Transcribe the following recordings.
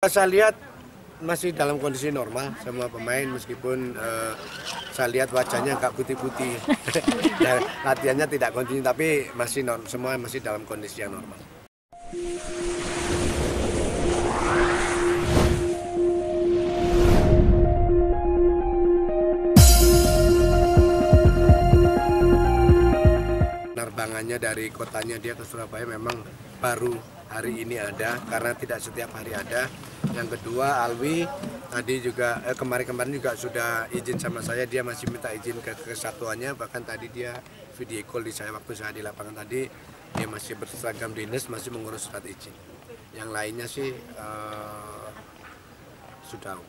Saya lihat masih dalam kondisi normal semua pemain, meskipun saya lihat wajahnya agak putih-putih. Latihannya tidak kontinu, tapi semua masih dalam kondisi yang normal. Penerbangannya dari kotanya dia ke Surabaya memang baru hari ini ada, karena tidak setiap hari ada. Yang kedua, Alwi tadi juga kemarin juga sudah izin sama saya, dia masih minta izin ke kesatuannya, bahkan tadi dia video call di saya waktu saya di lapangan tadi, dia masih berseragam dinas, masih mengurus surat izin. Yang lainnya sih sudah.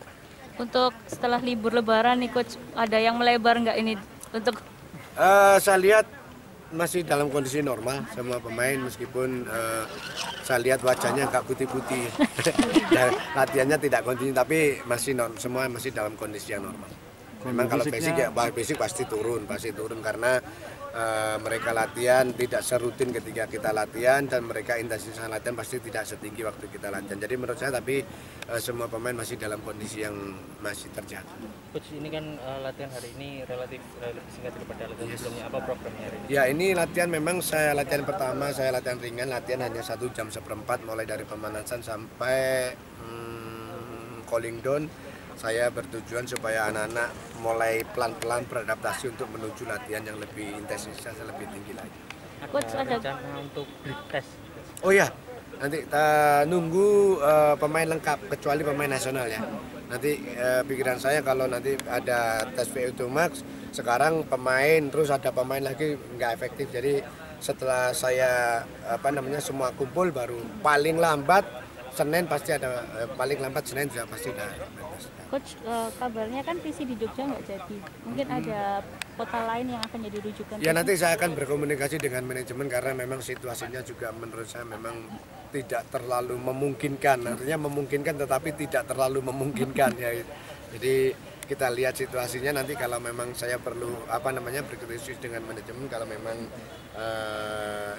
Untuk setelah libur Lebaran nih Coach, ada yang melebar nggak ini untuk? Saya lihat masih dalam kondisi normal semua pemain, meskipun saya lihat wajahnya agak putih-putih. Latihannya tidak kontinu, tapi semua masih dalam kondisi yang normal. Memang kalau basic pasti turun karena mereka latihan tidak serutin ketika kita latihan, dan mereka intensitas latihan pasti tidak setinggi waktu kita latihan. Jadi menurut saya semua pemain masih dalam kondisi yang masih terjaga. Coach, ini kan latihan hari ini relatif singkat daripada latihan sebelumnya. Apa programnya hari ini? Ya, ini latihan memang latihan pertama, saya latihan ringan, latihan hanya 1 jam seperempat, mulai dari pemanasan sampai cooling down. Saya bertujuan supaya anak-anak mulai pelan-pelan beradaptasi untuk menuju latihan yang lebih intensitas, lebih tinggi lagi. Coach, ada rencana untuk break test? Oh ya, nanti nunggu pemain lengkap kecuali pemain nasional ya. Nanti pikiran saya kalau nanti ada tes VO2 max, sekarang pemain terus ada pemain lagi nggak efektif. Jadi setelah saya semua kumpul, baru paling lambat Senin pasti ada, paling lambat Senin sudah pasti ada. Coach, kabarnya kan PC di Jogja nggak jadi. Mungkin ada kota lain yang akan jadi rujukan. Ya, nanti saya akan berkomunikasi dengan manajemen, karena memang situasinya juga menurut saya memang tidak terlalu memungkinkan. Artinya memungkinkan tetapi tidak terlalu memungkinkan ya. Jadi kita lihat situasinya nanti, kalau memang saya perlu berdiskusi dengan manajemen, kalau memang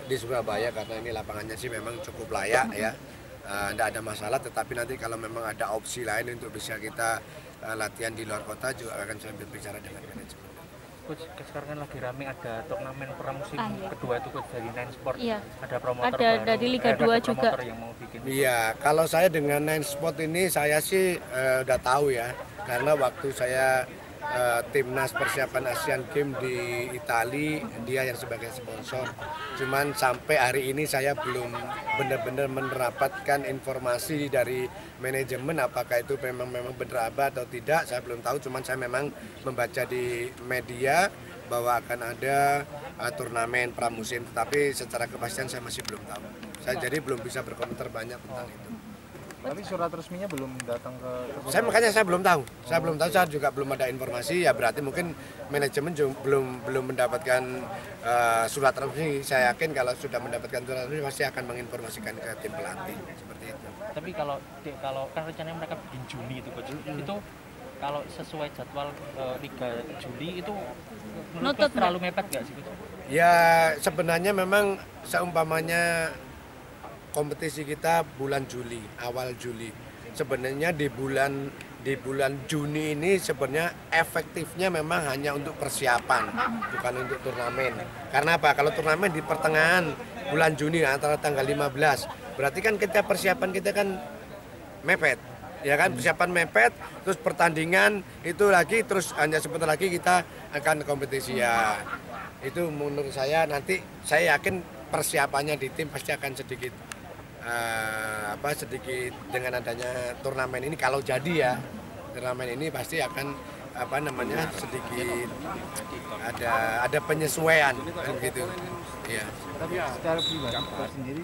di Surabaya, karena ini lapangannya sih memang cukup layak ya. Tidak ada masalah, tetapi nanti kalau memang ada opsi lain untuk bisa kita latihan di luar kota, juga akan saya berbicara dengan manajemen. Coach, sekarang kan lagi rame ada turnamen pramusim kedua itu Coach, dari Nine Sport. Iya. Ada promotor ada baru, dari Liga 2 juga yang mau bikin. Iya, kalau saya dengan Nine Sport ini saya sih udah tahu ya, karena waktu saya timnas persiapan Asian Games di Italia, dia yang sebagai sponsor. Cuman sampai hari ini saya belum benar-benar mendapatkan informasi dari manajemen apakah itu memang benar atau tidak. Saya belum tahu, cuman saya memang membaca di media bahwa akan ada turnamen pramusim, tapi secara kepastian saya masih belum tahu. Saya jadi belum bisa berkomentar banyak tentang itu. Tapi surat resminya belum datang ke Makanya saya belum tahu. Saya juga belum ada informasi, ya berarti mungkin manajemen juga belum mendapatkan surat resmi. Saya yakin kalau sudah mendapatkan surat resmi pasti akan menginformasikan ke tim pelatih seperti itu. Tapi kalau kan rencananya mereka bikin Juli itu Coach. Itu kalau sesuai jadwal Liga Juli itu menurut terlalu mepet nggak sih Coach? Ya, sebenarnya memang seumpamanya kompetisi kita bulan Juli, awal Juli. Sebenarnya di bulan Juni ini sebenarnya efektifnya memang hanya untuk persiapan, bukan untuk turnamen. Karena apa? Kalau turnamen di pertengahan bulan Juni antara tanggal 15, berarti kan persiapan kita kan mepet. Ya kan, persiapan mepet, terus pertandingan itu lagi, terus hanya sebentar lagi kita akan kompetisi ya. Itu menurut saya, nanti saya yakin persiapannya di tim pasti akan sedikit dengan adanya turnamen ini, kalau jadi ya, turnamen ini pasti akan sedikit ada penyesuaian gitu. Ya. Tapi secara pribadi sendiri